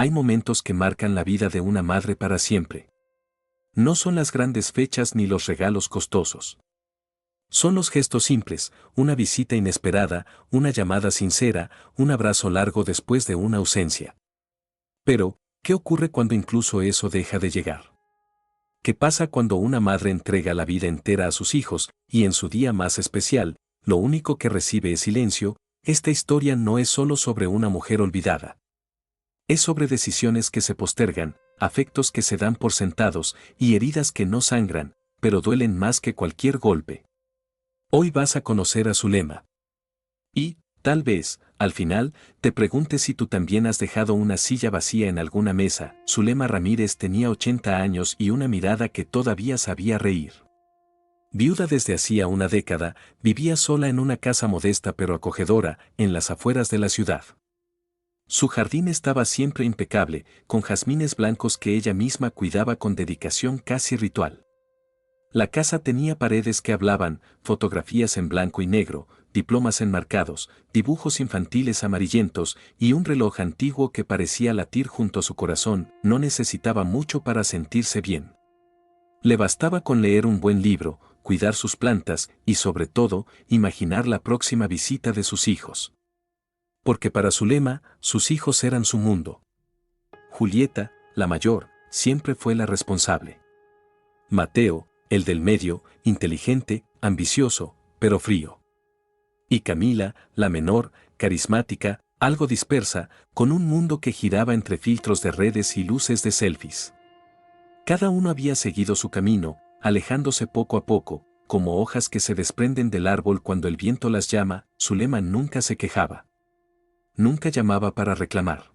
hay momentos que marcan la vida de una madre para siempre. No son las grandes fechas ni los regalos costosos. Son los gestos simples, una visita inesperada, una llamada sincera, un abrazo largo después de una ausencia. Pero, ¿qué ocurre cuando incluso eso deja de llegar? ¿Qué pasa cuando una madre entrega la vida entera a sus hijos, y en su día más especial, lo único que recibe es silencio? Esta historia no es solo sobre una mujer olvidada. Es sobre decisiones que se postergan, afectos que se dan por sentados y heridas que no sangran, pero duelen más que cualquier golpe. Hoy vas a conocer a Zulema. Y, tal vez, al final, te preguntes si tú también has dejado una silla vacía en alguna mesa. Zulema Ramírez tenía 80 años y una mirada que todavía sabía reír. Viuda desde hacía una década, vivía sola en una casa modesta pero acogedora, en las afueras de la ciudad. Su jardín estaba siempre impecable, con jazmines blancos que ella misma cuidaba con dedicación casi ritual. La casa tenía paredes que hablaban, fotografías en blanco y negro, diplomas enmarcados, dibujos infantiles amarillentos y un reloj antiguo que parecía latir junto a su corazón. No necesitaba mucho para sentirse bien. Le bastaba con leer un buen libro, cuidar sus plantas y, sobre todo, imaginar la próxima visita de sus hijos. Porque para Zulema, sus hijos eran su mundo. Julieta, la mayor, siempre fue la responsable. Mateo, el del medio, inteligente, ambicioso, pero frío. Y Camila, la menor, carismática, algo dispersa, con un mundo que giraba entre filtros de redes y luces de selfies. Cada uno había seguido su camino, alejándose poco a poco, como hojas que se desprenden del árbol cuando el viento las llama. Zulema nunca se quejaba. Nunca llamaba para reclamar.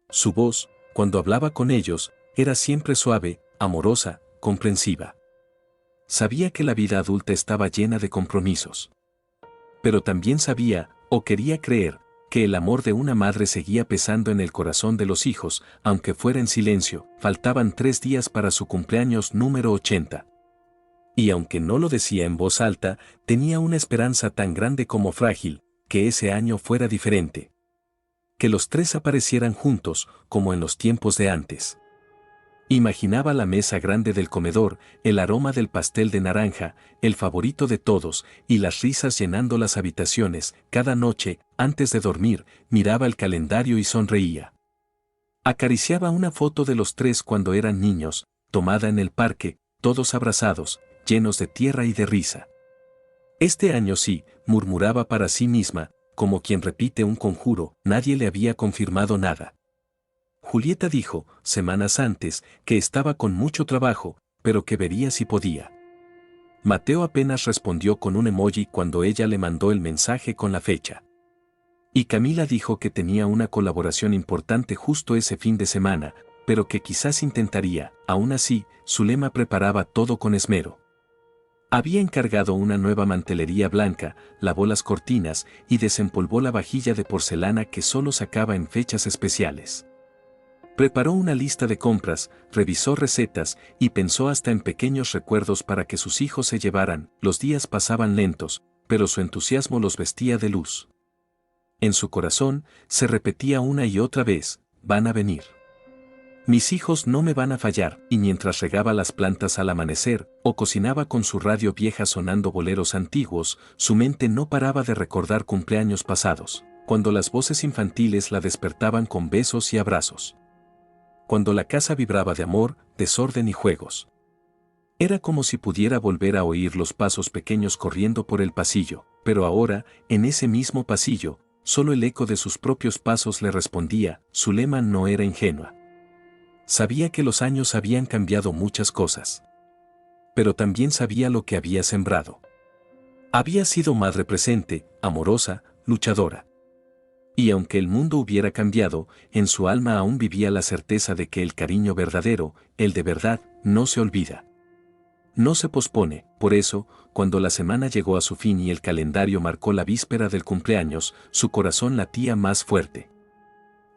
Su voz, cuando hablaba con ellos, era siempre suave, amorosa, comprensiva. Sabía que la vida adulta estaba llena de compromisos. Pero también sabía, o quería creer, que el amor de una madre seguía pesando en el corazón de los hijos, aunque fuera en silencio. Faltaban 3 días para su cumpleaños número 80. Y aunque no lo decía en voz alta, tenía una esperanza tan grande como frágil, que ese año fuera diferente. Que los 3 aparecieran juntos, como en los tiempos de antes. Imaginaba la mesa grande del comedor, el aroma del pastel de naranja, el favorito de todos, y las risas llenando las habitaciones. Cada noche, antes de dormir, miraba el calendario y sonreía. Acariciaba una foto de los 3 cuando eran niños, tomada en el parque, todos abrazados, llenos de tierra y de risa. Este año sí, murmuraba para sí misma, como quien repite un conjuro. Nadie le había confirmado nada. Julieta dijo, semanas antes, que estaba con mucho trabajo, pero que vería si podía. Mateo apenas respondió con un emoji cuando ella le mandó el mensaje con la fecha. Y Camila dijo que tenía una colaboración importante justo ese fin de semana, pero que quizás intentaría. Aún así, Zulema preparaba todo con esmero. Había encargado una nueva mantelería blanca, lavó las cortinas y desempolvó la vajilla de porcelana que solo sacaba en fechas especiales. Preparó una lista de compras, revisó recetas y pensó hasta en pequeños recuerdos para que sus hijos se llevaran. Los días pasaban lentos, pero su entusiasmo los vestía de luz. En su corazón se repetía una y otra vez, van a venir. Mis hijos no me van a fallar. Y mientras regaba las plantas al amanecer, o cocinaba con su radio vieja sonando boleros antiguos, su mente no paraba de recordar cumpleaños pasados, cuando las voces infantiles la despertaban con besos y abrazos. Cuando la casa vibraba de amor, desorden y juegos. Era como si pudiera volver a oír los pasos pequeños corriendo por el pasillo, pero ahora, en ese mismo pasillo, solo el eco de sus propios pasos le respondía. Zulema no era ingenua. Sabía que los años habían cambiado muchas cosas. Pero también sabía lo que había sembrado. Había sido madre presente, amorosa, luchadora. Y aunque el mundo hubiera cambiado, en su alma aún vivía la certeza de que el cariño verdadero, el de verdad, no se olvida. No se pospone. Por eso, cuando la semana llegó a su fin y el calendario marcó la víspera del cumpleaños, su corazón latía más fuerte.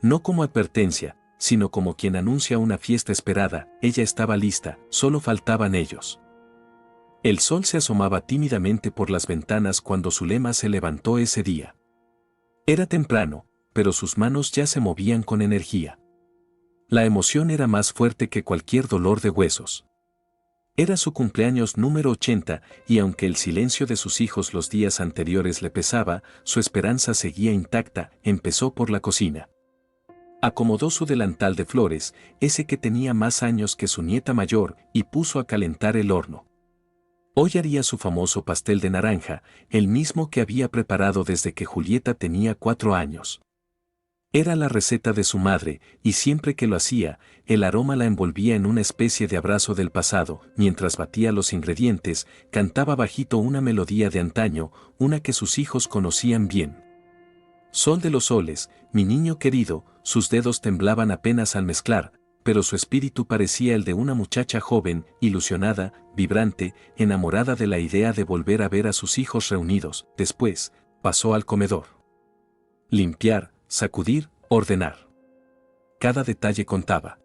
No como advertencia, sino como quien anuncia una fiesta esperada. Ella estaba lista, solo faltaban ellos. El sol se asomaba tímidamente por las ventanas cuando Zulema se levantó ese día. Era temprano, pero sus manos ya se movían con energía. La emoción era más fuerte que cualquier dolor de huesos. Era su cumpleaños número 80 y aunque el silencio de sus hijos los días anteriores le pesaba, su esperanza seguía intacta. Empezó por la cocina. Acomodó su delantal de flores, ese que tenía más años que su nieta mayor, y puso a calentar el horno. Hoy haría su famoso pastel de naranja, el mismo que había preparado desde que Julieta tenía 4 años. Era la receta de su madre, y siempre que lo hacía, el aroma la envolvía en una especie de abrazo del pasado. Mientras batía los ingredientes, cantaba bajito una melodía de antaño, una que sus hijos conocían bien. Sol de los soles, mi niño querido. Sus dedos temblaban apenas al mezclar, pero su espíritu parecía el de una muchacha joven, ilusionada, vibrante, enamorada de la idea de volver a ver a sus hijos reunidos. Después, pasó al comedor. Limpiar, sacudir, ordenar. Cada detalle contaba.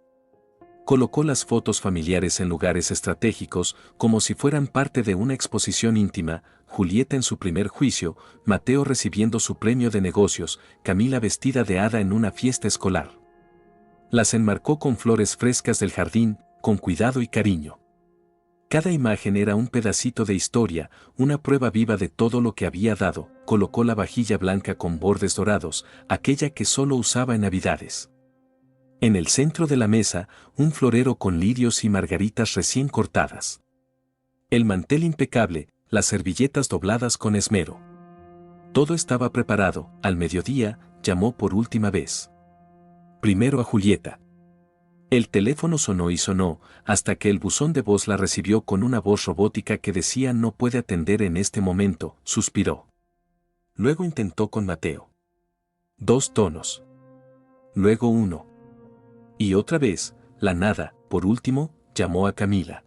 Colocó las fotos familiares en lugares estratégicos, como si fueran parte de una exposición íntima, Julieta en su primer juicio, Mateo recibiendo su premio de negocios, Camila vestida de hada en una fiesta escolar. Las enmarcó con flores frescas del jardín, con cuidado y cariño. Cada imagen era un pedacito de historia, una prueba viva de todo lo que había dado. Colocó la vajilla blanca con bordes dorados, aquella que solo usaba en Navidades. En el centro de la mesa, un florero con lirios y margaritas recién cortadas. El mantel impecable, las servilletas dobladas con esmero. Todo estaba preparado. Al mediodía, llamó por última vez. Primero a Julieta. El teléfono sonó y sonó, hasta que el buzón de voz la recibió con una voz robótica que decía no puede atender en este momento. Suspiró. Luego intentó con Mateo. 2 tonos. Luego 1. Y otra vez, la nada. Por último, llamó a Camila.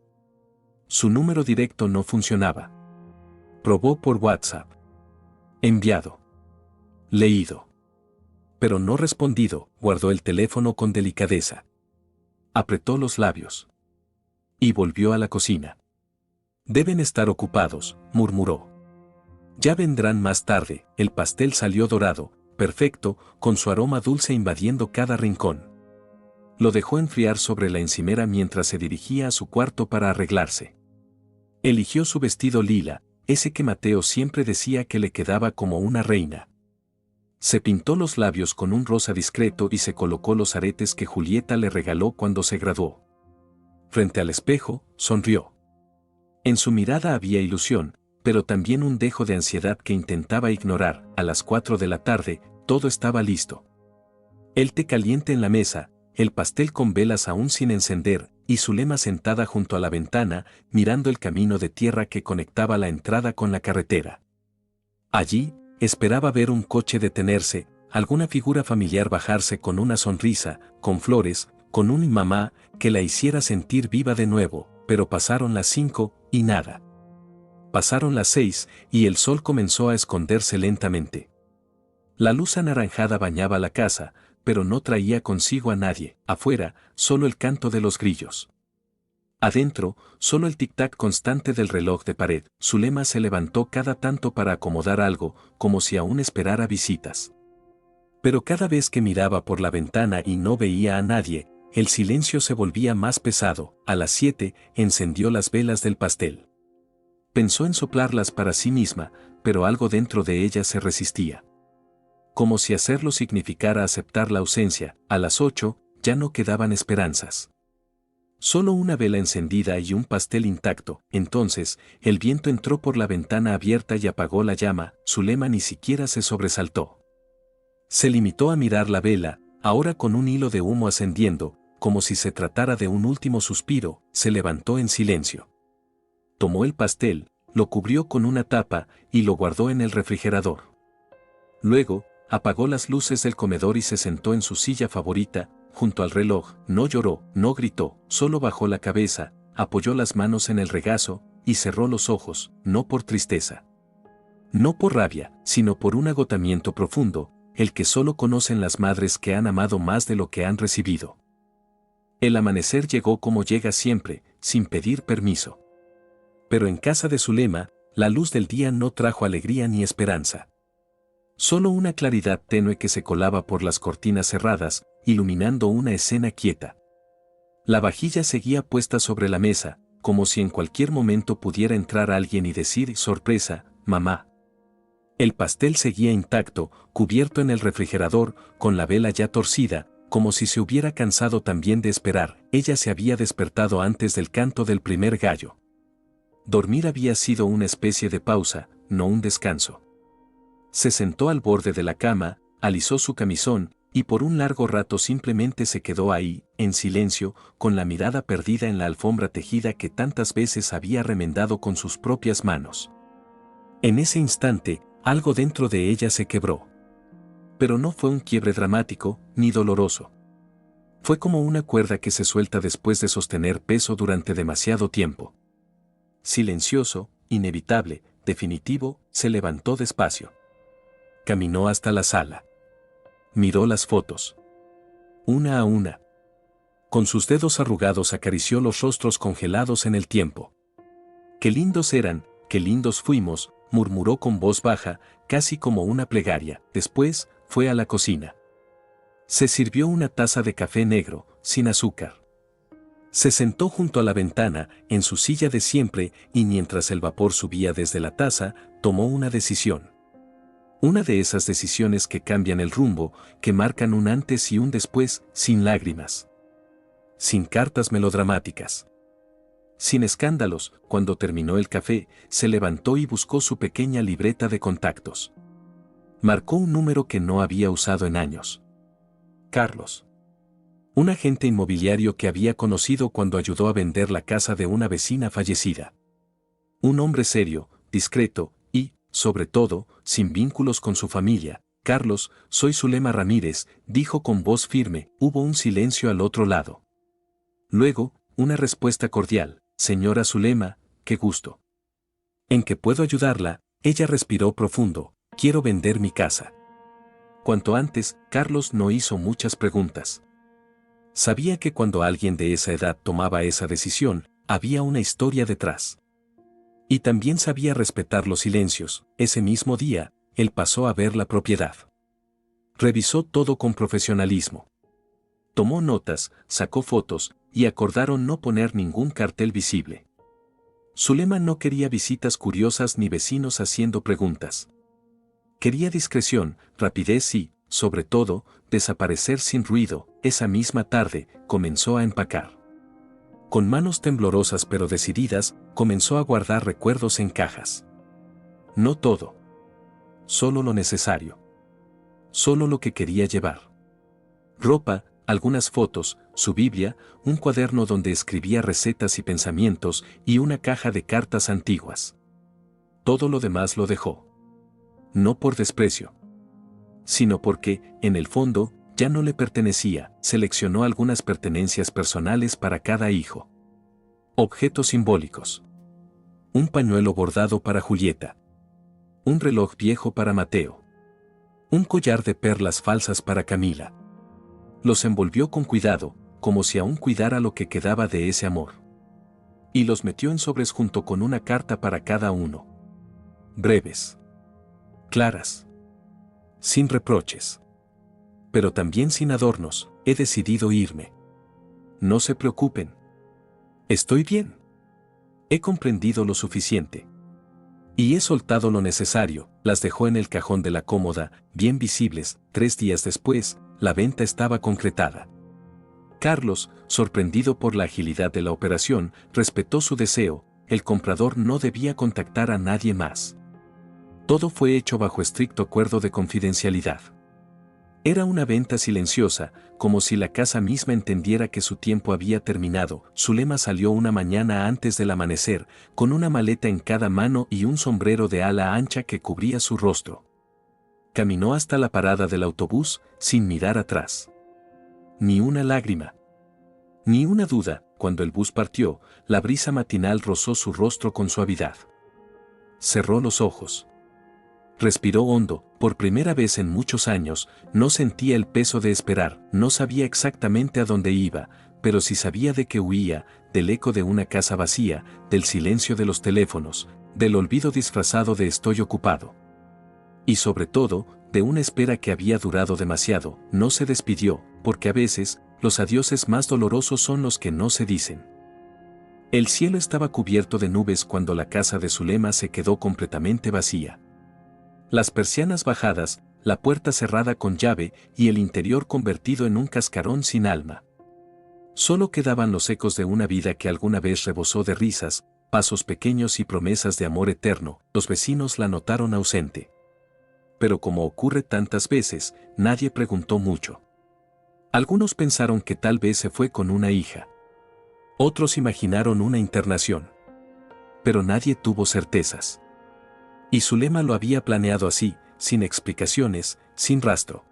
Su número directo no funcionaba. Probó por WhatsApp. Enviado. Leído. Pero no respondido. Guardó el teléfono con delicadeza. Apretó los labios. Y volvió a la cocina. Deben estar ocupados, murmuró. Ya vendrán más tarde. El pastel salió dorado, perfecto, con su aroma dulce invadiendo cada rincón. Lo dejó enfriar sobre la encimera mientras se dirigía a su cuarto para arreglarse. Eligió su vestido lila, ese que Mateo siempre decía que le quedaba como una reina. Se pintó los labios con un rosa discreto y se colocó los aretes que Julieta le regaló cuando se graduó. Frente al espejo, sonrió. En su mirada había ilusión, pero también un dejo de ansiedad que intentaba ignorar. A las 4 de la tarde, todo estaba listo. El té caliente en la mesa, el pastel con velas aún sin encender, y Zulema sentada junto a la ventana, mirando el camino de tierra que conectaba la entrada con la carretera. Allí, esperaba ver un coche detenerse, alguna figura familiar bajarse con una sonrisa, con flores, con un mamá que la hiciera sentir viva de nuevo, pero pasaron las 5, y nada. Pasaron las 6, y el sol comenzó a esconderse lentamente. La luz anaranjada bañaba la casa, pero no traía consigo a nadie. Afuera, solo el canto de los grillos. Adentro, solo el tic-tac constante del reloj de pared. Zulema se levantó cada tanto para acomodar algo, como si aún esperara visitas. Pero cada vez que miraba por la ventana y no veía a nadie, el silencio se volvía más pesado. A las 7, encendió las velas del pastel. Pensó en soplarlas para sí misma, pero algo dentro de ella se resistía. Como si hacerlo significara aceptar la ausencia. A las 8, ya no quedaban esperanzas. Solo una vela encendida y un pastel intacto. Entonces, el viento entró por la ventana abierta y apagó la llama. Zulema ni siquiera se sobresaltó. Se limitó a mirar la vela, ahora con un hilo de humo ascendiendo, como si se tratara de un último suspiro. Se levantó en silencio. Tomó el pastel, lo cubrió con una tapa y lo guardó en el refrigerador. Luego, apagó las luces del comedor y se sentó en su silla favorita, junto al reloj. No lloró, no gritó, solo bajó la cabeza, apoyó las manos en el regazo y cerró los ojos, no por tristeza. No por rabia, sino por un agotamiento profundo, el que solo conocen las madres que han amado más de lo que han recibido. El amanecer llegó como llega siempre, sin pedir permiso. Pero en casa de Zulema, la luz del día no trajo alegría ni esperanza. Solo una claridad tenue que se colaba por las cortinas cerradas, iluminando una escena quieta. La vajilla seguía puesta sobre la mesa, como si en cualquier momento pudiera entrar alguien y decir, sorpresa, mamá. El pastel seguía intacto, cubierto en el refrigerador, con la vela ya torcida, como si se hubiera cansado también de esperar. Ella se había despertado antes del canto del primer gallo. Dormir había sido una especie de pausa, no un descanso. Se sentó al borde de la cama, alisó su camisón, y por un largo rato simplemente se quedó ahí, en silencio, con la mirada perdida en la alfombra tejida que tantas veces había remendado con sus propias manos. En ese instante, algo dentro de ella se quebró. Pero no fue un quiebre dramático, ni doloroso. Fue como una cuerda que se suelta después de sostener peso durante demasiado tiempo. Silencioso, inevitable, definitivo, se levantó despacio. Caminó hasta la sala. Miró las fotos. Una a una. Con sus dedos arrugados acarició los rostros congelados en el tiempo. Qué lindos eran, qué lindos fuimos, murmuró con voz baja, casi como una plegaria. Después, fue a la cocina. Se sirvió una taza de café negro, sin azúcar. Se sentó junto a la ventana, en su silla de siempre, y mientras el vapor subía desde la taza, tomó una decisión. Una de esas decisiones que cambian el rumbo, que marcan un antes y un después, sin lágrimas. Sin cartas melodramáticas. Sin escándalos. Cuando terminó el café, se levantó y buscó su pequeña libreta de contactos. Marcó un número que no había usado en años. Carlos. Un agente inmobiliario que había conocido cuando ayudó a vender la casa de una vecina fallecida. Un hombre serio, discreto, sobre todo, sin vínculos con su familia. Carlos, soy Zulema Ramírez, dijo con voz firme. Hubo un silencio al otro lado. Luego, una respuesta cordial. Señora Zulema, qué gusto. ¿En qué puedo ayudarla? Ella respiró profundo. Quiero vender mi casa. Cuanto antes, Carlos no hizo muchas preguntas. Sabía que cuando alguien de esa edad tomaba esa decisión, había una historia detrás. Y también sabía respetar los silencios. Ese mismo día, él pasó a ver la propiedad. Revisó todo con profesionalismo. Tomó notas, sacó fotos, y acordaron no poner ningún cartel visible. Zulema no quería visitas curiosas ni vecinos haciendo preguntas. Quería discreción, rapidez y, sobre todo, desaparecer sin ruido. Esa misma tarde, comenzó a empacar. Con manos temblorosas pero decididas, comenzó a guardar recuerdos en cajas. No todo. Solo lo necesario. Solo lo que quería llevar. Ropa, algunas fotos, su Biblia, un cuaderno donde escribía recetas y pensamientos y una caja de cartas antiguas. Todo lo demás lo dejó. No por desprecio, sino porque, en el fondo, ya no le pertenecía. Seleccionó algunas pertenencias personales para cada hijo. Objetos simbólicos. Un pañuelo bordado para Julieta. Un reloj viejo para Mateo. Un collar de perlas falsas para Camila. Los envolvió con cuidado, como si aún cuidara lo que quedaba de ese amor. Y los metió en sobres junto con una carta para cada uno. Breves. Claras. Sin reproches. Pero también sin adornos. He decidido irme. No se preocupen. Estoy bien. He comprendido lo suficiente. Y he soltado lo necesario. Las dejó en el cajón de la cómoda, bien visibles. 3 días después, la venta estaba concretada. Carlos, sorprendido por la agilidad de la operación, respetó su deseo. El comprador no debía contactar a nadie más. Todo fue hecho bajo estricto acuerdo de confidencialidad. Era una venta silenciosa, como si la casa misma entendiera que su tiempo había terminado. Zulema salió una mañana antes del amanecer, con una maleta en cada mano y un sombrero de ala ancha que cubría su rostro. Caminó hasta la parada del autobús, sin mirar atrás. Ni una lágrima. Ni una duda. Cuando el bus partió, la brisa matinal rozó su rostro con suavidad. Cerró los ojos. Respiró hondo. Por primera vez en muchos años, no sentía el peso de esperar. No sabía exactamente a dónde iba, pero sí sabía de qué huía, del eco de una casa vacía, del silencio de los teléfonos, del olvido disfrazado de estoy ocupado. Y sobre todo, de una espera que había durado demasiado, no se despidió, porque a veces, los adioses más dolorosos son los que no se dicen. El cielo estaba cubierto de nubes cuando la casa de Zulema se quedó completamente vacía. Las persianas bajadas, la puerta cerrada con llave y el interior convertido en un cascarón sin alma. Solo quedaban los ecos de una vida que alguna vez rebosó de risas, pasos pequeños y promesas de amor eterno. Los vecinos la notaron ausente. Pero como ocurre tantas veces, nadie preguntó mucho. Algunos pensaron que tal vez se fue con una hija. Otros imaginaron una internación. Pero nadie tuvo certezas. Y Zulema lo había planeado así, sin explicaciones, sin rastro.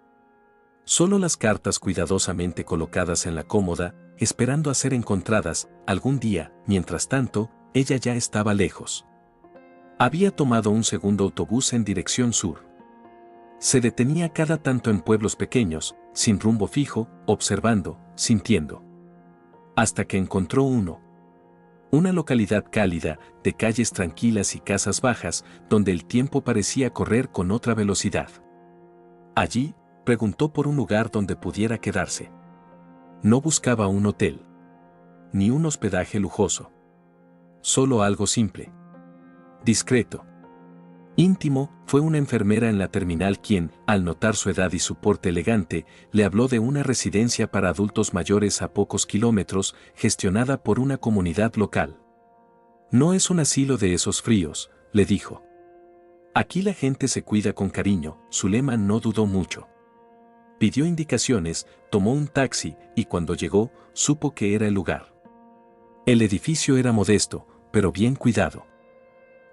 Solo las cartas cuidadosamente colocadas en la cómoda, esperando a ser encontradas, algún día. Mientras tanto, ella ya estaba lejos. Había tomado un segundo autobús en dirección sur. Se detenía cada tanto en pueblos pequeños, sin rumbo fijo, observando, sintiendo. Hasta que encontró uno. Una localidad cálida, de calles tranquilas y casas bajas, donde el tiempo parecía correr con otra velocidad. Allí, preguntó por un lugar donde pudiera quedarse. No buscaba un hotel. Ni un hospedaje lujoso. Solo algo simple. Discreto. Íntimo. Fue una enfermera en la terminal quien, al notar su edad y su porte elegante, le habló de una residencia para adultos mayores a pocos kilómetros, gestionada por una comunidad local. No es un asilo de esos fríos, le dijo. Aquí la gente se cuida con cariño. Zulema no dudó mucho. Pidió indicaciones, tomó un taxi y cuando llegó, supo que era el lugar. El edificio era modesto, pero bien cuidado.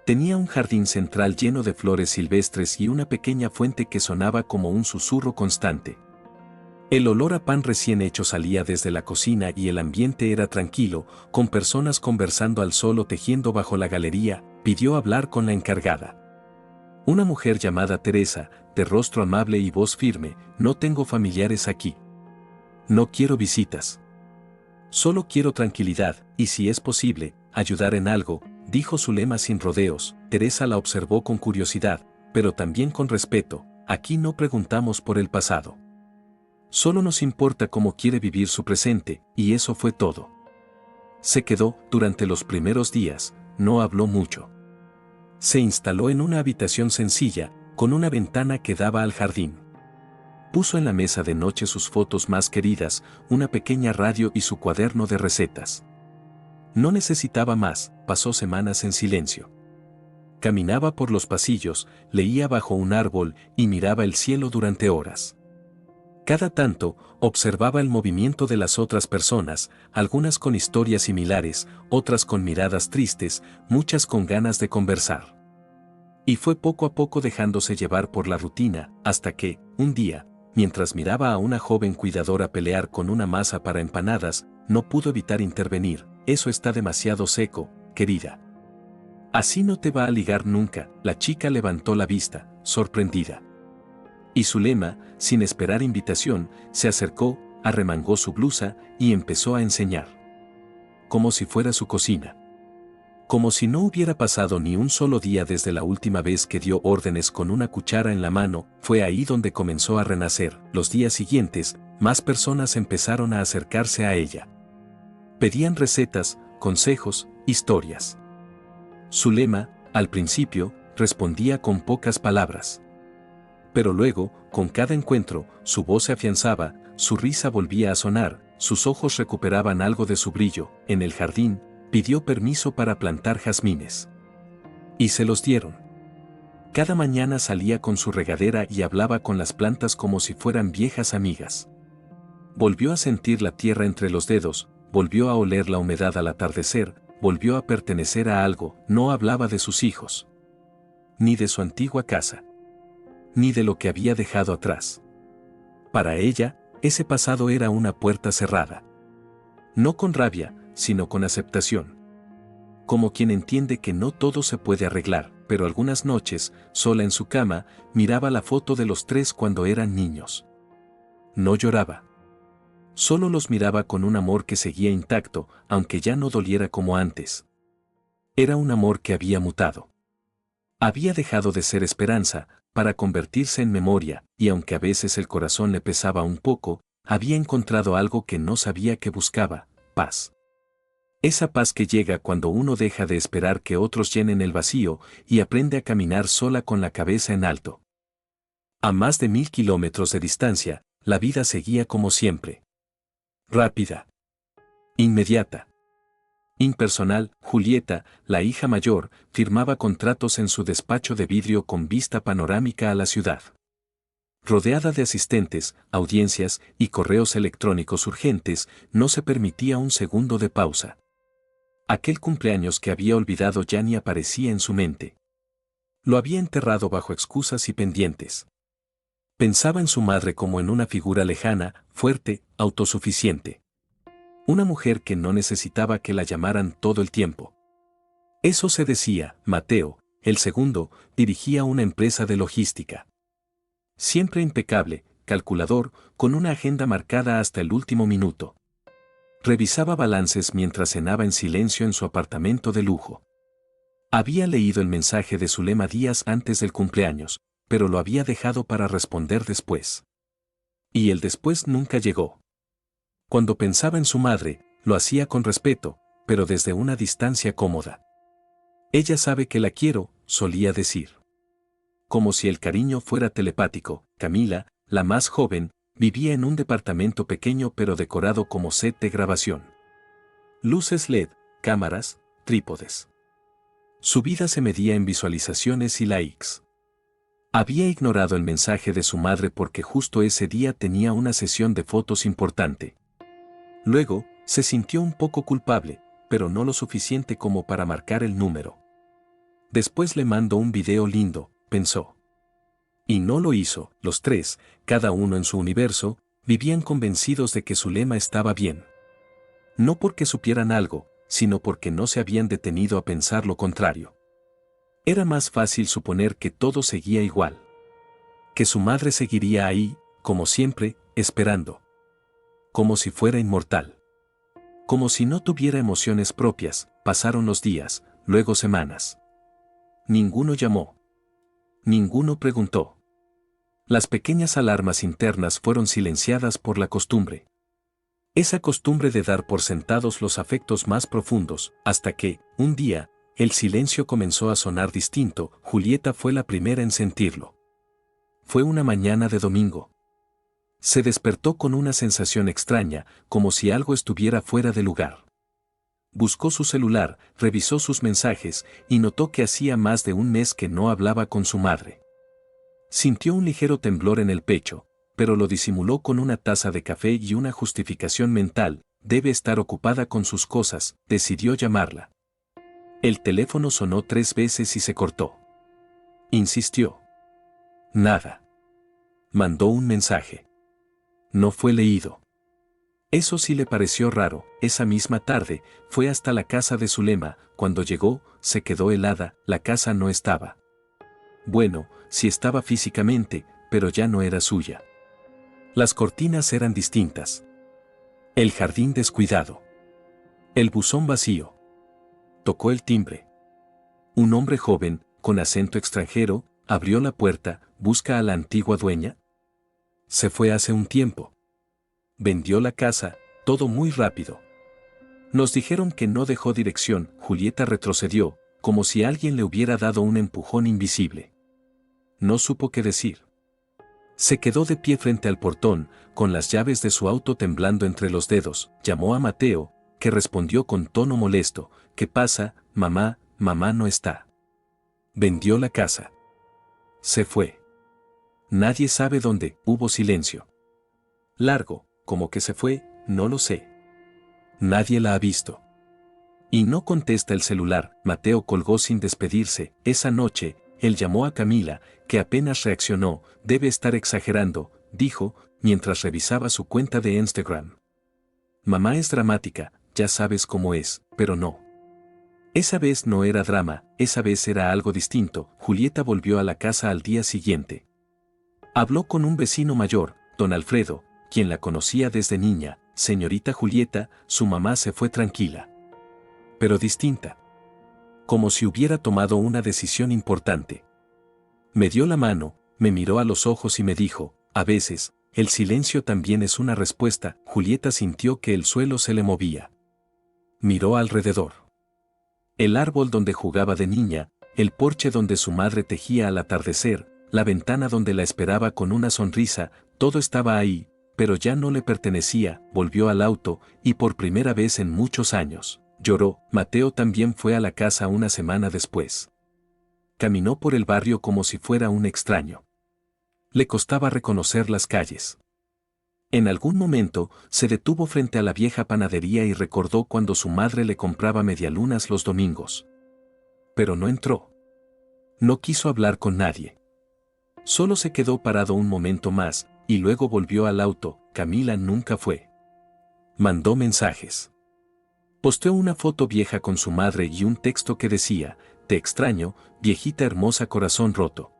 Tenía un jardín central lleno de flores silvestres y una pequeña fuente que sonaba como un susurro constante. El olor a pan recién hecho salía desde la cocina y el ambiente era tranquilo, con personas conversando al sol o tejiendo bajo la galería. Pidió hablar con la encargada. Una mujer llamada Teresa, de rostro amable y voz firme. No tengo familiares aquí. No quiero visitas. Solo quiero tranquilidad, y si es posible, ayudar en algo, dijo Zulema sin rodeos. Teresa la observó con curiosidad, pero también con respeto. Aquí no preguntamos por el pasado. Solo nos importa cómo quiere vivir su presente, y eso fue todo. Se quedó. Durante los primeros días, no habló mucho. Se instaló en una habitación sencilla, con una ventana que daba al jardín. Puso en la mesa de noche sus fotos más queridas, una pequeña radio y su cuaderno de recetas. No necesitaba más. Pasó semanas en silencio. Caminaba por los pasillos, leía bajo un árbol y miraba el cielo durante horas. Cada tanto, observaba el movimiento de las otras personas, algunas con historias similares, otras con miradas tristes, muchas con ganas de conversar. Y fue poco a poco dejándose llevar por la rutina, hasta que, un día, mientras miraba a una joven cuidadora pelear con una masa para empanadas, no pudo evitar intervenir. Eso está demasiado seco, querida. Así no te va a ligar nunca. La chica levantó la vista, sorprendida. Y Zulema, sin esperar invitación, se acercó, arremangó su blusa y empezó a enseñar. Como si fuera su cocina. Como si no hubiera pasado ni un solo día desde la última vez que dio órdenes con una cuchara en la mano. Fue ahí donde comenzó a renacer. Los días siguientes, más personas empezaron a acercarse a ella. Pedían recetas, consejos, historias. Zulema, al principio, respondía con pocas palabras. Pero luego, con cada encuentro, su voz se afianzaba, su risa volvía a sonar, sus ojos recuperaban algo de su brillo. En el jardín, pidió permiso para plantar jazmines. Y se los dieron. Cada mañana salía con su regadera y hablaba con las plantas como si fueran viejas amigas. Volvió a sentir la tierra entre los dedos, volvió a oler la humedad al atardecer, volvió a pertenecer a algo. No hablaba de sus hijos. Ni de su antigua casa. Ni de lo que había dejado atrás. Para ella, ese pasado era una puerta cerrada. No con rabia, sino con aceptación. Como quien entiende que no todo se puede arreglar, pero algunas noches, sola en su cama, miraba la foto de los tres cuando eran niños. No lloraba. Solo los miraba con un amor que seguía intacto, aunque ya no doliera como antes. Era un amor que había mutado. Había dejado de ser esperanza, para convertirse en memoria, y aunque a veces el corazón le pesaba un poco, había encontrado algo que no sabía que buscaba: paz. Esa paz que llega cuando uno deja de esperar que otros llenen el vacío y aprende a caminar sola con la cabeza en alto. A más de 1000 kilómetros de distancia, la vida seguía como siempre. Rápida. Inmediata. Impersonal. Julieta, la hija mayor, firmaba contratos en su despacho de vidrio con vista panorámica a la ciudad. Rodeada de asistentes, audiencias y correos electrónicos urgentes, no se permitía un segundo de pausa. Aquel cumpleaños que había olvidado ya ni aparecía en su mente. Lo había enterrado bajo excusas y pendientes. Pensaba en su madre como en una figura lejana, fuerte, autosuficiente. Una mujer que no necesitaba que la llamaran todo el tiempo. Eso se decía. Mateo, el segundo, dirigía una empresa de logística. Siempre impecable, calculador, con una agenda marcada hasta el último minuto. Revisaba balances mientras cenaba en silencio en su apartamento de lujo. Había leído el mensaje de Zulema días antes del cumpleaños, pero lo había dejado para responder después. Y el después nunca llegó. Cuando pensaba en su madre, lo hacía con respeto, pero desde una distancia cómoda. Ella sabe que la quiero, solía decir. Como si el cariño fuera telepático. Camila, la más joven, vivía en un departamento pequeño pero decorado como set de grabación. Luces LED, cámaras, trípodes. Su vida se medía en visualizaciones y likes. Había ignorado el mensaje de su madre porque justo ese día tenía una sesión de fotos importante. Luego, se sintió un poco culpable, pero no lo suficiente como para marcar el número. Después le mando un video lindo, pensó. Y no lo hizo. Los tres, cada uno en su universo, vivían convencidos de que Zulema estaba bien. No porque supieran algo, sino porque no se habían detenido a pensar lo contrario. Era más fácil suponer que todo seguía igual. Que su madre seguiría ahí, como siempre, esperando. Como si fuera inmortal. Como si no tuviera emociones propias. Pasaron los días, luego semanas. Ninguno llamó. Ninguno preguntó. Las pequeñas alarmas internas fueron silenciadas por la costumbre. Esa costumbre de dar por sentados los afectos más profundos, hasta que, un día, el silencio comenzó a sonar distinto. Julieta fue la primera en sentirlo. Fue una mañana de domingo. Se despertó con una sensación extraña, como si algo estuviera fuera de lugar. Buscó su celular, revisó sus mensajes y notó que hacía más de un mes que no hablaba con su madre. Sintió un ligero temblor en el pecho, pero lo disimuló con una taza de café y una justificación mental: debe estar ocupada con sus cosas. Decidió llamarla. El teléfono sonó 3 veces y se cortó. Insistió. Nada. Mandó un mensaje. No fue leído. Eso sí le pareció raro. Esa misma tarde, fue hasta la casa de Zulema. Cuando llegó, se quedó helada. La casa no estaba. Bueno, sí estaba físicamente, pero ya no era suya. Las cortinas eran distintas. El jardín descuidado. El buzón vacío. Tocó el timbre. Un hombre joven, con acento extranjero, abrió la puerta. ¿Busca a la antigua dueña? Se fue hace un tiempo. Vendió la casa, todo muy rápido. Nos dijeron que no dejó dirección. Julieta retrocedió, como si alguien le hubiera dado un empujón invisible. No supo qué decir. Se quedó de pie frente al portón, con las llaves de su auto temblando entre los dedos. Llamó a Mateo, que respondió con tono molesto: ¿Qué pasa, mamá? Mamá no está. Vendió la casa. Se fue. Nadie sabe dónde. Hubo silencio. Largo. ¿Cómo que se fue? No lo sé. Nadie la ha visto. Y no contesta el celular. Mateo colgó sin despedirse. Esa noche, él llamó a Camila, que apenas reaccionó. Debe estar exagerando, dijo, mientras revisaba su cuenta de Instagram. Mamá es dramática, ya sabes cómo es, pero no. Esa vez no era drama, esa vez era algo distinto. Julieta volvió a la casa al día siguiente. Habló con un vecino mayor, don Alfredo, quien la conocía desde niña. Señorita Julieta, su mamá se fue tranquila. Pero distinta. Como si hubiera tomado una decisión importante. Me dio la mano, Me miró a los ojos y me dijo, a veces, el silencio también es una respuesta. Julieta sintió que el suelo se le movía. Miró alrededor. El árbol donde jugaba de niña, el porche donde su madre tejía al atardecer, la ventana donde la esperaba con una sonrisa, todo estaba ahí, pero ya no le pertenecía. Volvió al auto, y por primera vez en muchos años, lloró. Mateo también fue a la casa una semana después. Caminó por el barrio como si fuera un extraño. Le costaba reconocer las calles. En algún momento, se detuvo frente a la vieja panadería y recordó cuando su madre le compraba medialunas los domingos. Pero no entró. No quiso hablar con nadie. Solo se quedó parado un momento más, y luego volvió al auto. Camila nunca fue. Mandó mensajes. Posteó una foto vieja con su madre y un texto que decía, te extraño, viejita hermosa corazón roto.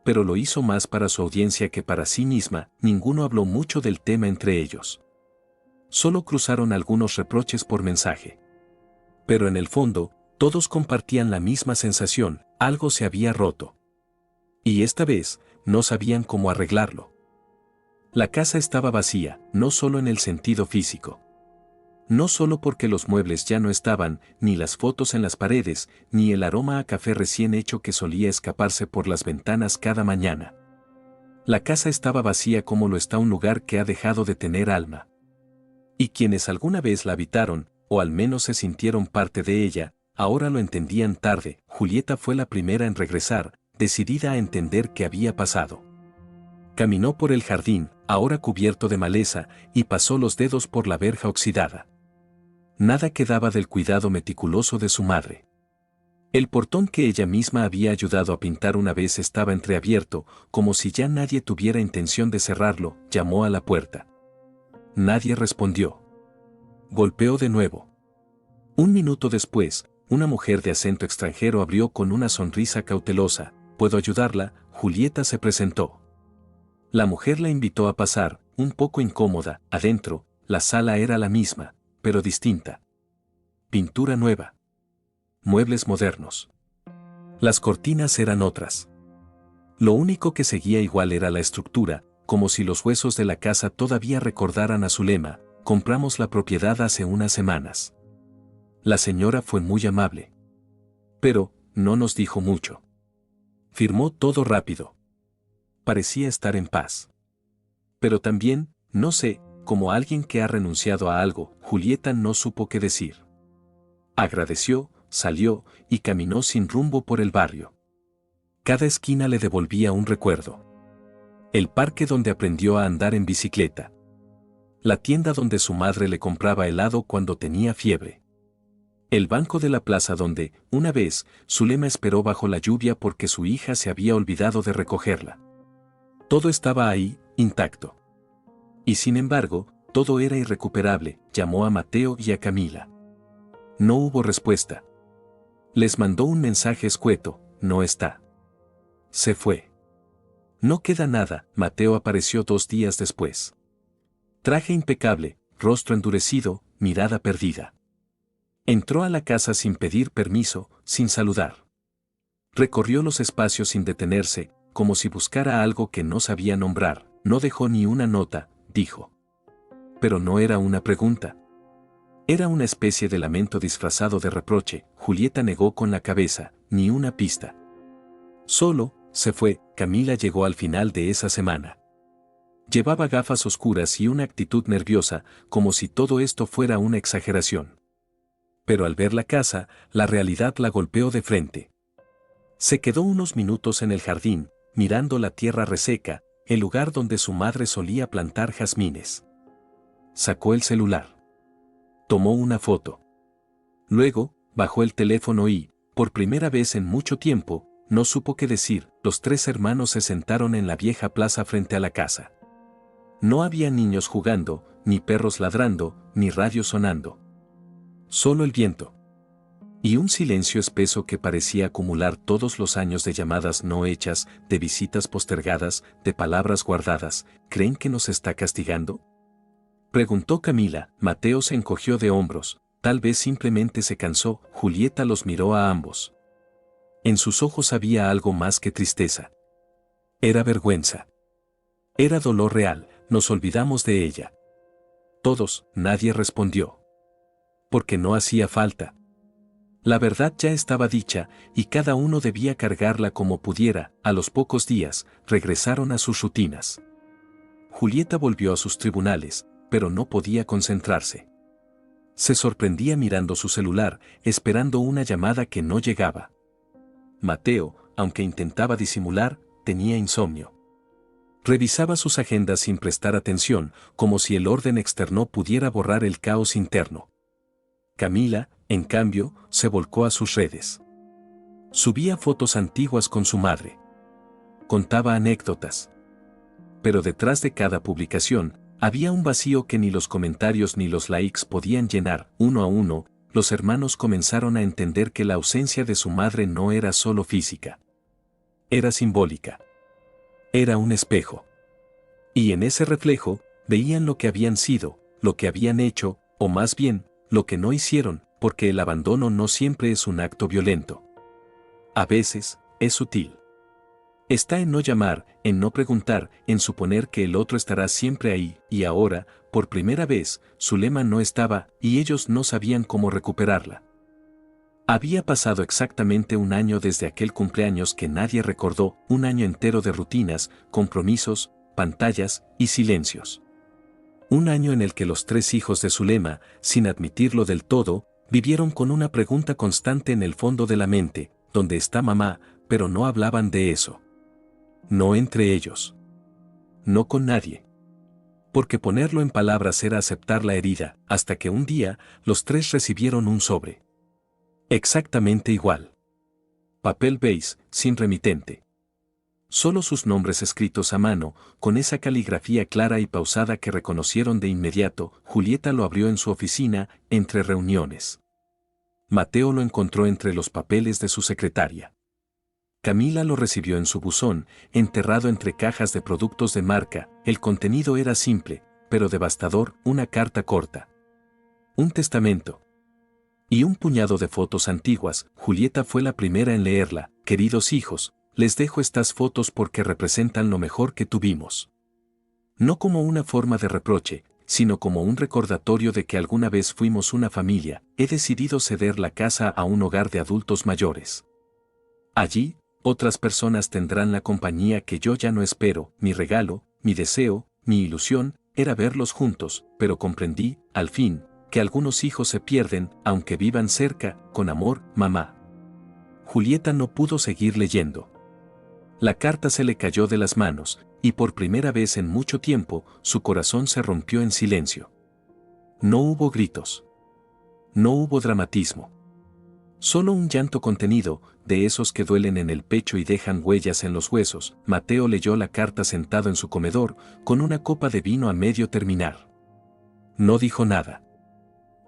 Pero lo hizo más para su audiencia que para sí misma. Ninguno habló mucho del tema entre ellos. Solo cruzaron algunos reproches por mensaje. Pero en el fondo, todos compartían la misma sensación, algo se había roto. Y esta vez, no sabían cómo arreglarlo. La casa estaba vacía, no solo en el sentido físico. No solo porque los muebles ya no estaban, ni las fotos en las paredes, ni el aroma a café recién hecho que solía escaparse por las ventanas cada mañana. La casa estaba vacía como lo está un lugar que ha dejado de tener alma. Y quienes alguna vez la habitaron, o al menos se sintieron parte de ella, ahora lo entendían tarde. Julieta fue la primera en regresar, decidida a entender qué había pasado. Caminó por el jardín, ahora cubierto de maleza, y pasó los dedos por la verja oxidada. Nada quedaba del cuidado meticuloso de su madre. El portón que ella misma había ayudado a pintar una vez estaba entreabierto, como si ya nadie tuviera intención de cerrarlo. Llamó a la puerta. Nadie respondió. Golpeó de nuevo. Un minuto después, una mujer de acento extranjero abrió con una sonrisa cautelosa. ¿Puedo ayudarla? Julieta se presentó. La mujer la invitó a pasar, un poco incómoda. Adentro, la sala era la misma, pero distinta. Pintura nueva. Muebles modernos. Las cortinas eran otras. Lo único que seguía igual era la estructura, como si los huesos de la casa todavía recordaran a su lema, compramos la propiedad hace unas semanas. La señora fue muy amable. Pero, no nos dijo mucho. Firmó todo rápido. Parecía estar en paz. Pero también, no sé, como alguien que ha renunciado a algo, Julieta no supo qué decir. Agradeció, salió, y caminó sin rumbo por el barrio. Cada esquina le devolvía un recuerdo. El parque donde aprendió a andar en bicicleta. La tienda donde su madre le compraba helado cuando tenía fiebre. El banco de la plaza donde, una vez, Zulema esperó bajo la lluvia porque su hija se había olvidado de recogerla. Todo estaba ahí, intacto. Y sin embargo, todo era irrecuperable. Llamó a Mateo y a Camila. No hubo respuesta. Les mandó un mensaje escueto, no está. Se fue. No queda nada. Mateo apareció 2 días después. Traje impecable, rostro endurecido, mirada perdida. Entró a la casa sin pedir permiso, sin saludar. Recorrió los espacios sin detenerse, como si buscara algo que no sabía nombrar. No dejó ni una nota, dijo. Pero no era una pregunta. Era una especie de lamento disfrazado de reproche. Julieta negó con la cabeza, ni una pista. Solo, se fue. Camila llegó al final de esa semana. Llevaba gafas oscuras y una actitud nerviosa, como si todo esto fuera una exageración. Pero al ver la casa, la realidad la golpeó de frente. Se quedó unos minutos en el jardín, mirando la tierra reseca, el lugar donde su madre solía plantar jazmines. Sacó el celular. Tomó una foto. Luego, bajó el teléfono y, por primera vez en mucho tiempo, no supo qué decir. Los 3 hermanos se sentaron en la vieja plaza frente a la casa. No había niños jugando, ni perros ladrando, ni radio sonando. Solo el viento. Y un silencio espeso que parecía acumular todos los años de llamadas no hechas, de visitas postergadas, de palabras guardadas. ¿Creen que nos está castigando?, preguntó Camila. Mateo se encogió de hombros. Tal vez simplemente se cansó. Julieta los miró a ambos. En sus ojos había algo más que tristeza. Era vergüenza. Era dolor real, nos olvidamos de ella. Todos, nadie respondió. Porque no hacía falta. La verdad ya estaba dicha, y cada uno debía cargarla como pudiera. A los pocos días, regresaron a sus rutinas. Julieta volvió a sus tribunales, pero no podía concentrarse. Se sorprendía mirando su celular, esperando una llamada que no llegaba. Mateo, aunque intentaba disimular, tenía insomnio. Revisaba sus agendas sin prestar atención, como si el orden externo pudiera borrar el caos interno. Camila, en cambio, se volcó a sus redes. Subía fotos antiguas con su madre. Contaba anécdotas. Pero detrás de cada publicación, había un vacío que ni los comentarios ni los likes podían llenar. Uno a uno, los hermanos comenzaron a entender que la ausencia de su madre no era solo física. Era simbólica. Era un espejo. Y en ese reflejo, veían lo que habían sido, lo que habían hecho, o más bien, lo que no hicieron, porque el abandono no siempre es un acto violento. A veces, es sutil. Está en no llamar, en no preguntar, en suponer que el otro estará siempre ahí, y ahora, por primera vez, Zulema no estaba, y ellos no sabían cómo recuperarla. Había pasado exactamente un año desde aquel cumpleaños que nadie recordó, un año entero de rutinas, compromisos, pantallas y silencios. Un año en el que los tres hijos de Zulema, sin admitirlo del todo, vivieron con una pregunta constante en el fondo de la mente: ¿dónde está mamá? Pero no hablaban de eso. No entre ellos. No con nadie. Porque ponerlo en palabras era aceptar la herida, hasta que un día, los tres recibieron un sobre. Exactamente igual. Papel beige, sin remitente. Solo sus nombres escritos a mano, con esa caligrafía clara y pausada que reconocieron de inmediato. Julieta lo abrió en su oficina, entre reuniones. Mateo lo encontró entre los papeles de su secretaria. Camila lo recibió en su buzón, enterrado entre cajas de productos de marca. El contenido era simple, pero devastador: una carta corta. Un testamento. Y un puñado de fotos antiguas. Julieta fue la primera en leerla. Queridos hijos, les dejo estas fotos porque representan lo mejor que tuvimos. No como una forma de reproche, sino como un recordatorio de que alguna vez fuimos una familia. He decidido ceder la casa a un hogar de adultos mayores. Allí, otras personas tendrán la compañía que yo ya no espero. Mi regalo, mi deseo, mi ilusión, era verlos juntos, pero comprendí, al fin, que algunos hijos se pierden, aunque vivan cerca. Con amor, mamá. Julieta no pudo seguir leyendo. La carta se le cayó de las manos, y por primera vez en mucho tiempo, su corazón se rompió en silencio. No hubo gritos. No hubo dramatismo. Solo un llanto contenido, de esos que duelen en el pecho y dejan huellas en los huesos. Mateo leyó la carta sentado en su comedor, con una copa de vino a medio terminar. No dijo nada.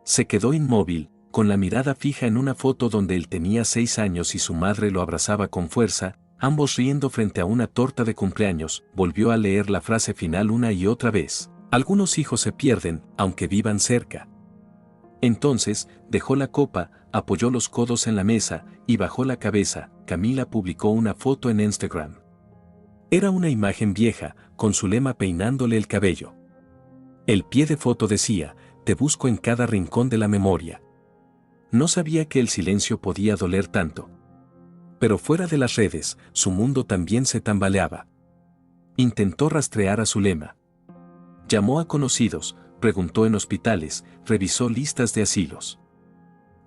Se quedó inmóvil, con la mirada fija en una foto donde él tenía 6 años y su madre lo abrazaba con fuerza, ambos riendo frente a una torta de cumpleaños. Volvió a leer la frase final una y otra vez: algunos hijos se pierden, aunque vivan cerca. Entonces, dejó la copa, apoyó los codos en la mesa, y bajó la cabeza. Camila publicó una foto en Instagram. Era una imagen vieja, con Zulema peinándole el cabello. El pie de foto decía: te busco en cada rincón de la memoria. No sabía que el silencio podía doler tanto. Pero fuera de las redes, su mundo también se tambaleaba. Intentó rastrear a Zulema. Llamó a conocidos, preguntó en hospitales, revisó listas de asilos.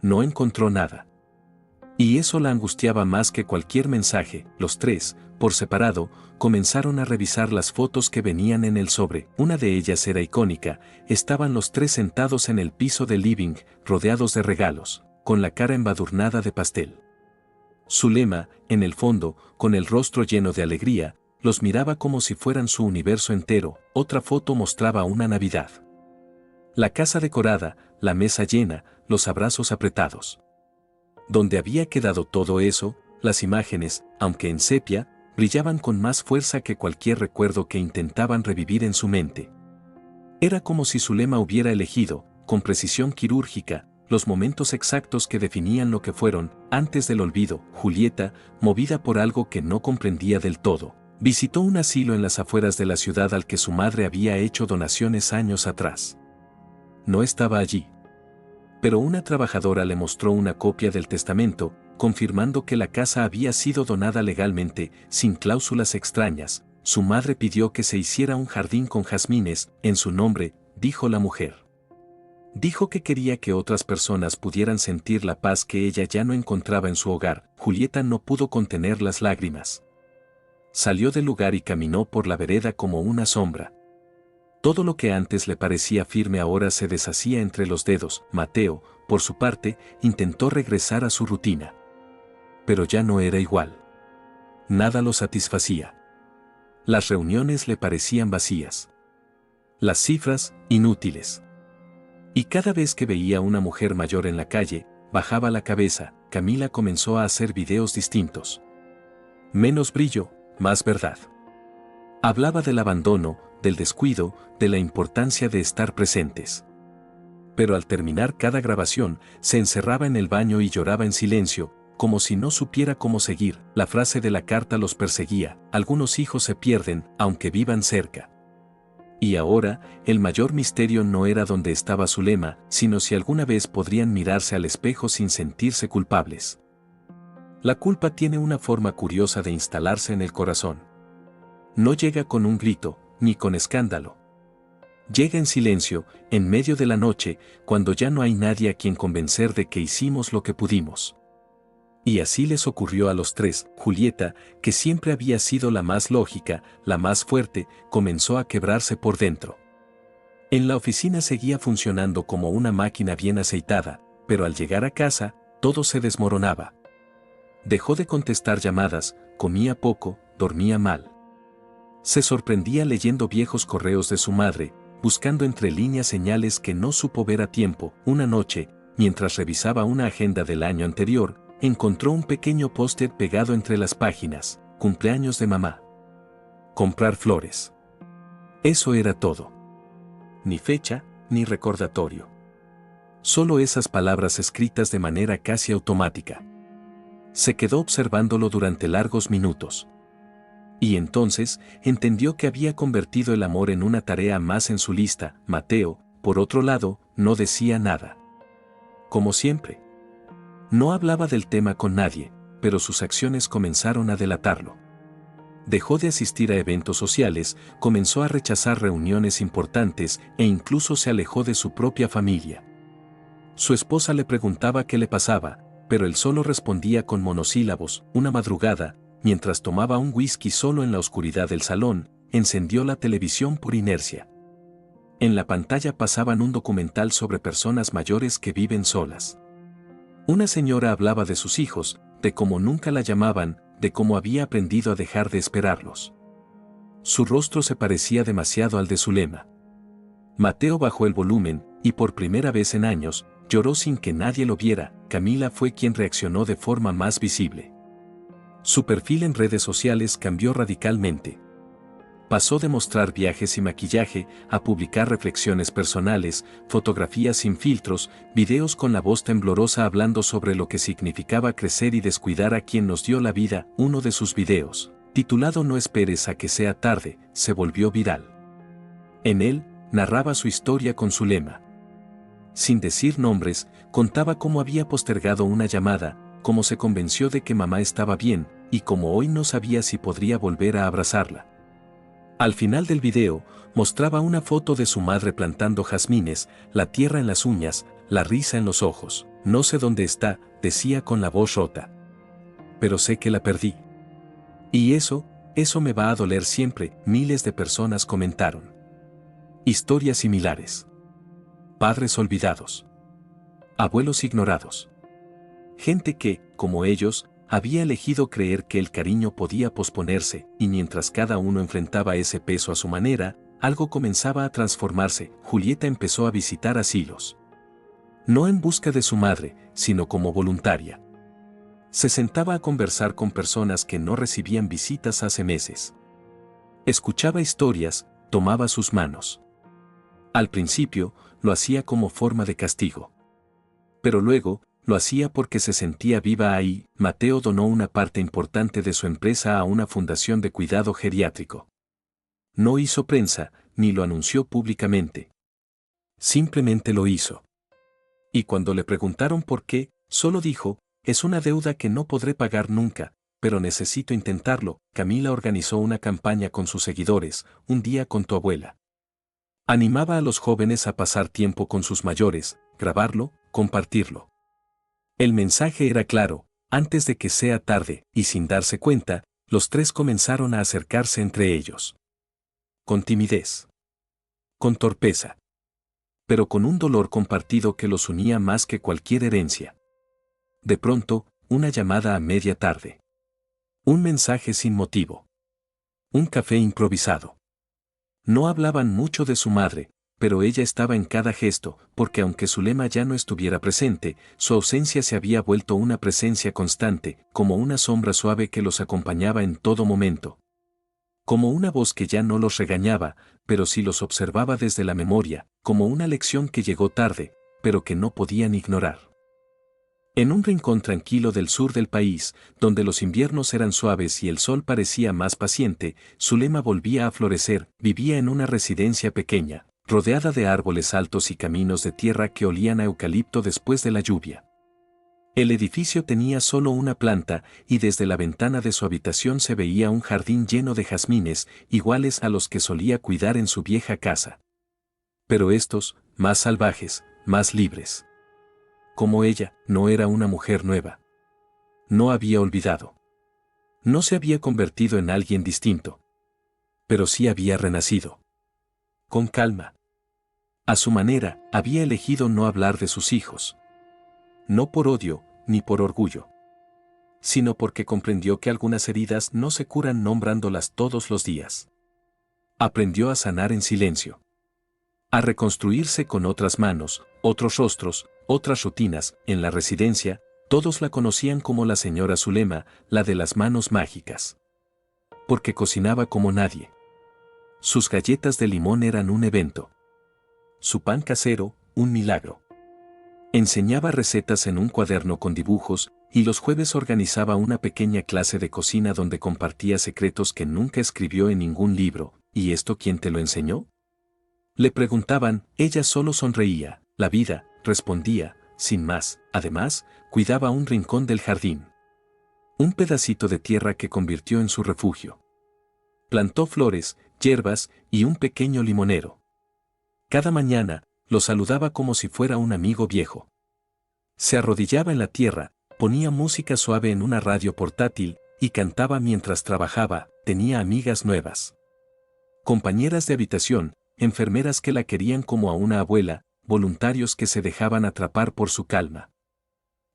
No encontró nada. Y eso la angustiaba más que cualquier mensaje. Los tres, por separado, comenzaron a revisar las fotos que venían en el sobre. Una de ellas era icónica: estaban los tres sentados en el piso del living, rodeados de regalos, con la cara embadurnada de pastel. Zulema, en el fondo, con el rostro lleno de alegría, los miraba como si fueran su universo entero. Otra foto mostraba una Navidad. La casa decorada, la mesa llena, los abrazos apretados. Donde había quedado todo eso, las imágenes, aunque en sepia, brillaban con más fuerza que cualquier recuerdo que intentaban revivir en su mente. Era como si Zulema hubiera elegido, con precisión quirúrgica, los momentos exactos que definían lo que fueron. Antes del olvido, Julieta, movida por algo que no comprendía del todo, Visitó un asilo en las afueras de la ciudad al que su madre había hecho donaciones años atrás. No estaba allí. Pero una trabajadora le mostró una copia del testamento, confirmando que la casa había sido donada legalmente, sin cláusulas extrañas. Su madre pidió que se hiciera un jardín con jazmines, en su nombre, dijo la mujer. Dijo que quería que otras personas pudieran sentir la paz que ella ya no encontraba en su hogar. Julieta no pudo contener las lágrimas. Salió del lugar y caminó por la vereda como una sombra. Todo lo que antes le parecía firme ahora se deshacía entre los dedos. Mateo, por su parte, intentó regresar a su rutina. Pero ya no era igual. Nada lo satisfacía. Las reuniones le parecían vacías. Las cifras, inútiles. Y cada vez que veía a una mujer mayor en la calle, bajaba la cabeza. Camila comenzó a hacer videos distintos. Menos brillo, más verdad. Hablaba del abandono, del descuido, de la importancia de estar presentes. Pero al terminar cada grabación, se encerraba en el baño y lloraba en silencio, como si no supiera cómo seguir. La frase de la carta los perseguía: algunos hijos se pierden, aunque vivan cerca. Y ahora, el mayor misterio no era dónde estaba Zulema, sino si alguna vez podrían mirarse al espejo sin sentirse culpables. La culpa tiene una forma curiosa de instalarse en el corazón. No llega con un grito, ni con escándalo. Llega en silencio, en medio de la noche, cuando ya no hay nadie a quien convencer de que hicimos lo que pudimos. Y así les ocurrió a los tres. Julieta, que siempre había sido la más lógica, la más fuerte, comenzó a quebrarse por dentro. En la oficina seguía funcionando como una máquina bien aceitada, pero al llegar a casa, todo se desmoronaba. Dejó de contestar llamadas, comía poco, dormía mal. Se sorprendía leyendo viejos correos de su madre, buscando entre líneas señales que no supo ver a tiempo. Una noche, mientras revisaba una agenda del año anterior, encontró un pequeño póster pegado entre las páginas: cumpleaños de mamá. Comprar flores. Eso era todo. Ni fecha, ni recordatorio. Solo esas palabras escritas de manera casi automática. Se quedó observándolo durante largos minutos. Y entonces, entendió que había convertido el amor en una tarea más en su lista. Mateo, por otro lado, no decía nada. Como siempre. No hablaba del tema con nadie, pero sus acciones comenzaron a delatarlo. Dejó de asistir a eventos sociales, comenzó a rechazar reuniones importantes e incluso se alejó de su propia familia. Su esposa le preguntaba qué le pasaba, pero él solo respondía con monosílabos. Una madrugada, mientras tomaba un whisky solo en la oscuridad del salón, encendió la televisión por inercia. En la pantalla pasaban un documental sobre personas mayores que viven solas. Una señora hablaba de sus hijos, de cómo nunca la llamaban, de cómo había aprendido a dejar de esperarlos. Su rostro se parecía demasiado al de Zulema. Mateo bajó el volumen, y por primera vez en años, lloró sin que nadie lo viera. Camila fue quien reaccionó de forma más visible. Su perfil en redes sociales cambió radicalmente. Pasó de mostrar viajes y maquillaje a publicar reflexiones personales, fotografías sin filtros, videos con la voz temblorosa hablando sobre lo que significaba crecer y descuidar a quien nos dio la vida. Uno de sus videos, titulado No esperes a que sea tarde, se volvió viral. En él, narraba su historia con Zulema. Sin decir nombres, contaba cómo había postergado una llamada, cómo se convenció de que mamá estaba bien, y cómo hoy no sabía si podría volver a abrazarla. Al final del video, mostraba una foto de su madre plantando jazmines, la tierra en las uñas, la risa en los ojos. No sé dónde está, decía con la voz rota. Pero sé que la perdí. Y eso me va a doler siempre. Miles de personas comentaron. Historias similares. Padres olvidados. Abuelos ignorados. Gente que, como ellos, había elegido creer que el cariño podía posponerse, y mientras cada uno enfrentaba ese peso a su manera, algo comenzaba a transformarse. Julieta empezó a visitar asilos. No en busca de su madre, sino como voluntaria. Se sentaba a conversar con personas que no recibían visitas hace meses. Escuchaba historias, tomaba sus manos. Al principio, lo hacía como forma de castigo. Pero luego, lo hacía porque se sentía viva ahí. Mateo donó una parte importante de su empresa a una fundación de cuidado geriátrico. No hizo prensa, ni lo anunció públicamente. Simplemente lo hizo. Y cuando le preguntaron por qué, solo dijo, es una deuda que no podré pagar nunca, pero necesito intentarlo. Camila organizó una campaña con sus seguidores, un día con tu abuela. Animaba a los jóvenes a pasar tiempo con sus mayores, grabarlo, compartirlo. El mensaje era claro, antes de que sea tarde, y sin darse cuenta, los tres comenzaron a acercarse entre ellos. Con timidez. Con torpeza. Pero con un dolor compartido que los unía más que cualquier herencia. De pronto, una llamada a media tarde. Un mensaje sin motivo. Un café improvisado. No hablaban mucho de su madre, pero ella estaba en cada gesto, porque aunque Zulema ya no estuviera presente, su ausencia se había vuelto una presencia constante, como una sombra suave que los acompañaba en todo momento. Como una voz que ya no los regañaba, pero sí los observaba desde la memoria, como una lección que llegó tarde, pero que no podían ignorar. En un rincón tranquilo del sur del país, donde los inviernos eran suaves y el sol parecía más paciente, Zulema volvía a florecer. Vivía en una residencia pequeña, rodeada de árboles altos y caminos de tierra que olían a eucalipto después de la lluvia. El edificio tenía solo una planta y desde la ventana de su habitación se veía un jardín lleno de jazmines, iguales a los que solía cuidar en su vieja casa. Pero estos, más salvajes, más libres. Como ella, no era una mujer nueva. No había olvidado. No se había convertido en alguien distinto. Pero sí había renacido. Con calma. A su manera, había elegido no hablar de sus hijos. No por odio, ni por orgullo. Sino porque comprendió que algunas heridas no se curan nombrándolas todos los días. Aprendió a sanar en silencio. A reconstruirse con otras manos, otros rostros, otras rutinas. En la residencia, todos la conocían como la señora Zulema, la de las manos mágicas. Porque cocinaba como nadie. Sus galletas de limón eran un evento. Su pan casero, un milagro. Enseñaba recetas en un cuaderno con dibujos, y los jueves organizaba una pequeña clase de cocina donde compartía secretos que nunca escribió en ningún libro. ¿Y esto quién te lo enseñó? Le preguntaban, ella solo sonreía. La vida, respondía, sin más. Además, cuidaba un rincón del jardín. Un pedacito de tierra que convirtió en su refugio. Plantó flores, hierbas y un pequeño limonero. Cada mañana, lo saludaba como si fuera un amigo viejo. Se arrodillaba en la tierra, ponía música suave en una radio portátil y cantaba mientras trabajaba. Tenía amigas nuevas. Compañeras de habitación, enfermeras que la querían como a una abuela, voluntarios que se dejaban atrapar por su calma.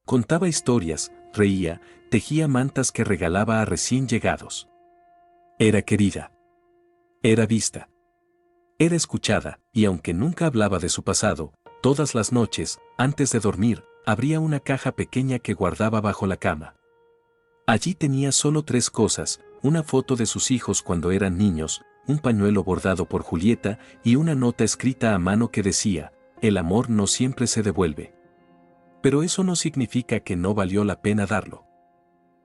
Contaba historias, reía, tejía mantas que regalaba a recién llegados. Era querida. Era vista. Era escuchada, y aunque nunca hablaba de su pasado, todas las noches, antes de dormir, abría una caja pequeña que guardaba bajo la cama. Allí tenía solo 3 cosas: una foto de sus hijos cuando eran niños, un pañuelo bordado por Julieta y una nota escrita a mano que decía, el amor no siempre se devuelve. Pero eso no significa que no valió la pena darlo.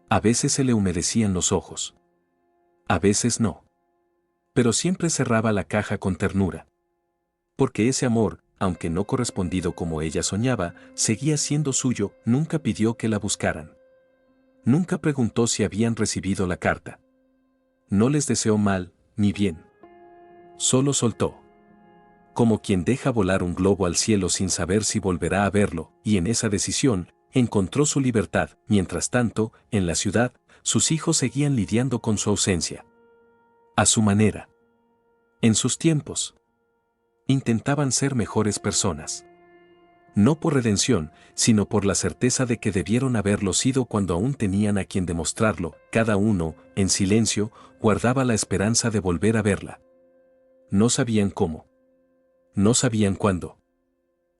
A veces se le humedecían los ojos. A veces no. Pero siempre cerraba la caja con ternura. Porque ese amor, aunque no correspondido como ella soñaba, seguía siendo suyo. Nunca pidió que la buscaran. Nunca preguntó si habían recibido la carta. No les deseó mal, ni bien. Solo soltó. Como quien deja volar un globo al cielo sin saber si volverá a verlo, y en esa decisión, encontró su libertad. Mientras tanto, en la ciudad, sus hijos seguían lidiando con su ausencia. A su manera. En sus tiempos. Intentaban ser mejores personas. No por redención, sino por la certeza de que debieron haberlo sido cuando aún tenían a quien demostrarlo. Cada uno, en silencio, guardaba la esperanza de volver a verla. No sabían cómo. No sabían cuándo.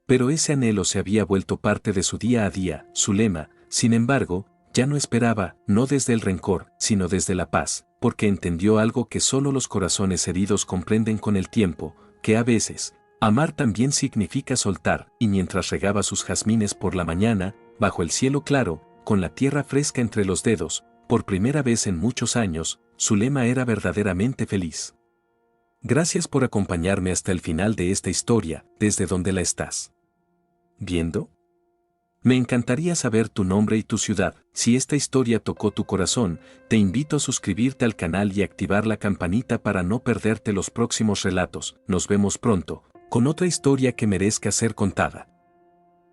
Pero ese anhelo se había vuelto parte de su día a día. Zulema, sin embargo, ya no esperaba, no desde el rencor, sino desde la paz, porque entendió algo que solo los corazones heridos comprenden con el tiempo, que a veces, amar también significa soltar. Y mientras regaba sus jazmines por la mañana, bajo el cielo claro, con la tierra fresca entre los dedos, por primera vez en muchos años, Zulema era verdaderamente feliz. Gracias por acompañarme hasta el final de esta historia, desde donde la estás viendo. Me encantaría saber tu nombre y tu ciudad. Si esta historia tocó tu corazón, te invito a suscribirte al canal y activar la campanita para no perderte los próximos relatos. Nos vemos pronto, con otra historia que merezca ser contada.